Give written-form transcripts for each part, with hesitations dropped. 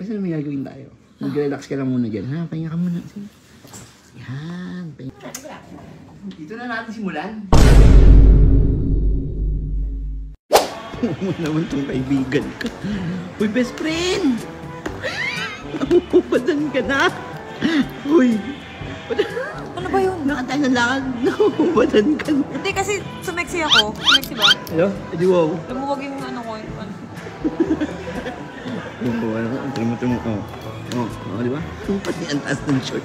Basta may gagawin tayo. Mag-relax ka lang muna dyan, ha? Pahinga ka muna. Yan, pahinga. Dito na natin simulan. Ano naman itong kaibigan ka? Uy, best friend! Nakukubadan ka na! Uy! Ano ba yun? Nakatayo na lakad. Nakukubadan ka na. Hindi kasi sumeksi ako. Sumeksi ba? Hello? Edi wow. Lumuwag yung ano ko. Ang timo. Oh, di ba? Pati ang taas ng short.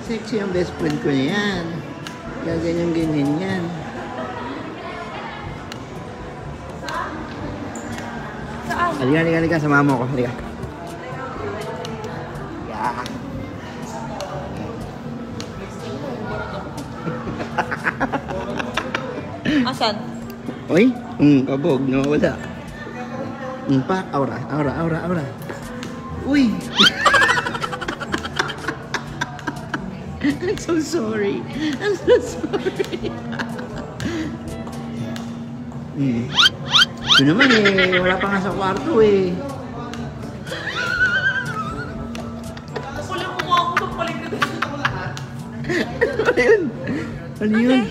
Sexy ang best friend ko na yan. Kaya ganyan yan. Saan? Halika. Sama mo ako. Halika. Yeah. Asan? Uy, kabog, nawawala. Pa, aura. Uy! I'm so sorry. Ito naman wala pa nga sa kwarto Wala mo ako sa paligid sa lahat. Ano yun?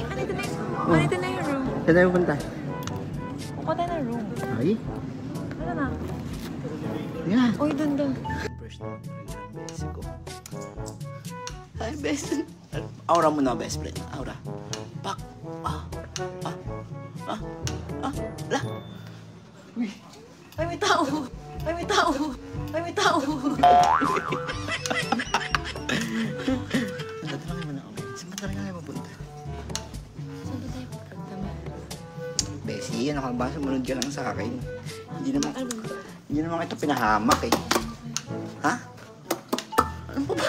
Andito na yung room. Saan tayo punta? Punta na yung room. Ay? Ano na? Yeah. Uy, dun. First time Mexico. Hi, best friend. Aura mo na, best friend. Aura. Pak. La. Uy. Ay, may tao. Tatanungin mo na ako. Saan ba talaga kayo mapunta? Saan ba tayo pupunta mo? Bessie, ano ka ba? Sumunod ka lang sa akin. Hindi naman kita pinahamak Ha? Ano pa ba?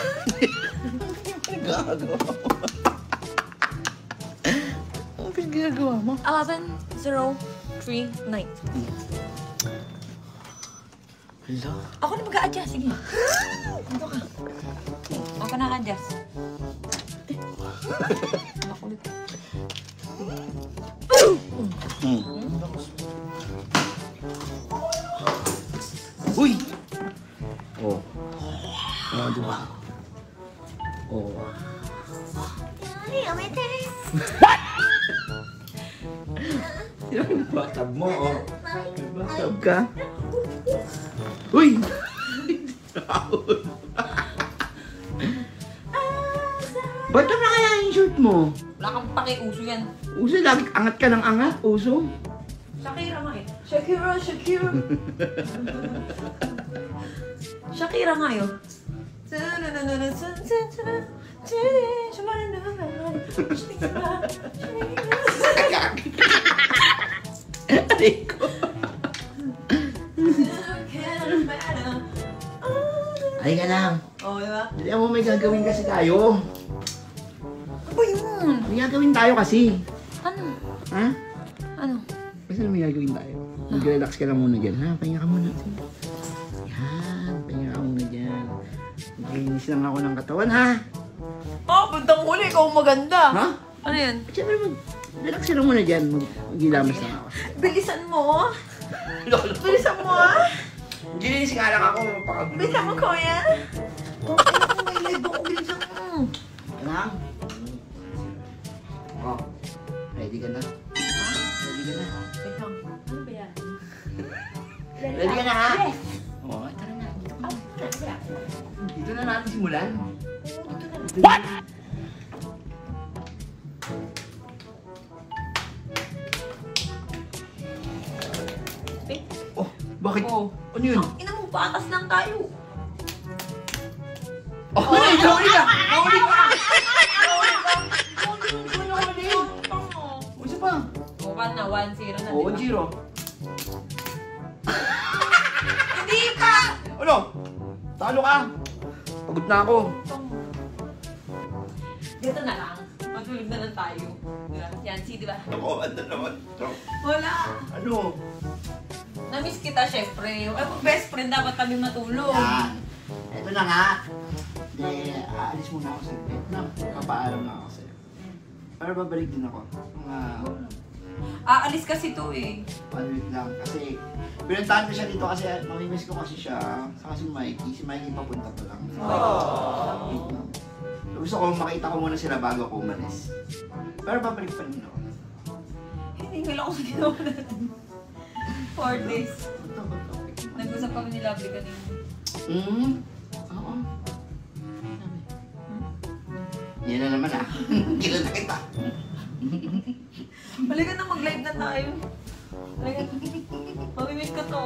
Ano ginagawa mo? 11:03 night. Hala? Ako na mag-a-adjust. Sige. Dito ka. Ako na adjust. Makulit. Uy! Oh. Oh, diba? Oh. Ay, umitin. What? Yung batab mo, oh. Batab ka? Uy! Ba't na kaya yung shirt mo? Wala kang paki-uso yan. Uso, lagi angat ka ng angat, uso. Shakira nga eh. Shakira. Shakira nga yun. Aliko. Ay ka lang. Oo, diba? Hindi mo may gagawin kasi tayo. Ano ba yun? May gagawin tayo kasi. Ano? Ha? Ano? Basta may gagawin tayo. Mag-relax ka lang muna dyan, ha? Pahinga ka muna. Yan, pahinga ka muna dyan. Maglinis lang ako ng katawan, ha? Oh, puntang huli. Ikaw maganda. Ha? Ano yan? Siyempre, mag-relax ka lang muna dyan. Mag-gilamas lang ako. Bilisan mo. Bilisan mo, ah. Gilinis nga lang ako. Mapakagulo. Bilisan mo, kuya. Kung ano mo, may live ako. Bilisan mo. Alam? Oh, ready ka na? Ready ka na? Wait lang. Ano ba yan? Ready ka na, ha? Yes. Oo, tara na. Ano ba yan? Dito na natin simulan. What? Oh, bakit? Oh. Ano yun? Ina mo, patas lang tayo. Oh, huli ka! Huli ka! Isa pa. O, na, 1-0 na, Oo, di ba? 1-0. Hindi pa! Ano? Talo ka! Pagod na ako. Dito na lang. Matulog na lang tayo. Diba? Yan, see, diba? Ako, ano naman? Wala. Ano? Namiss kita, syempre. Ay, kung best friend, dapat kami matulog. Yan. Ito na nga. Hindi, aalis muna ako sa bed. No, papaalam na ako sa'yo. Pero babalik din ako. Mga Aalis kasi to eh. 1 week lang. Kasi, pinuntahan ko siya dito kasi mamimiss ko kasi siya. Saka si Mikey. Si Mikey papunta pa lang. Wait lang. Gusto ko makita ko muna sila bago ako umalis. Pero babalik pa rin ako. Hindi ko lang ako ginawa natin. 4 days. Nag-usap kami ni Lovely kanina. Oo. Yan na naman ah. Kilala kita. Halika na, mag-live na tayo. Halika na. Mamimit ko to.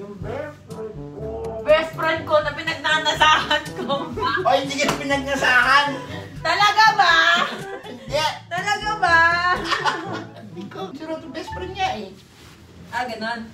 Yung best friend ko. Best friend ko na pinagnanasahan ko. O, hindi ka pinagnasahan. Talaga ba? Hindi. Talaga ba? Hindi ko. Sino ito best friend niya eh. Ah, ganon.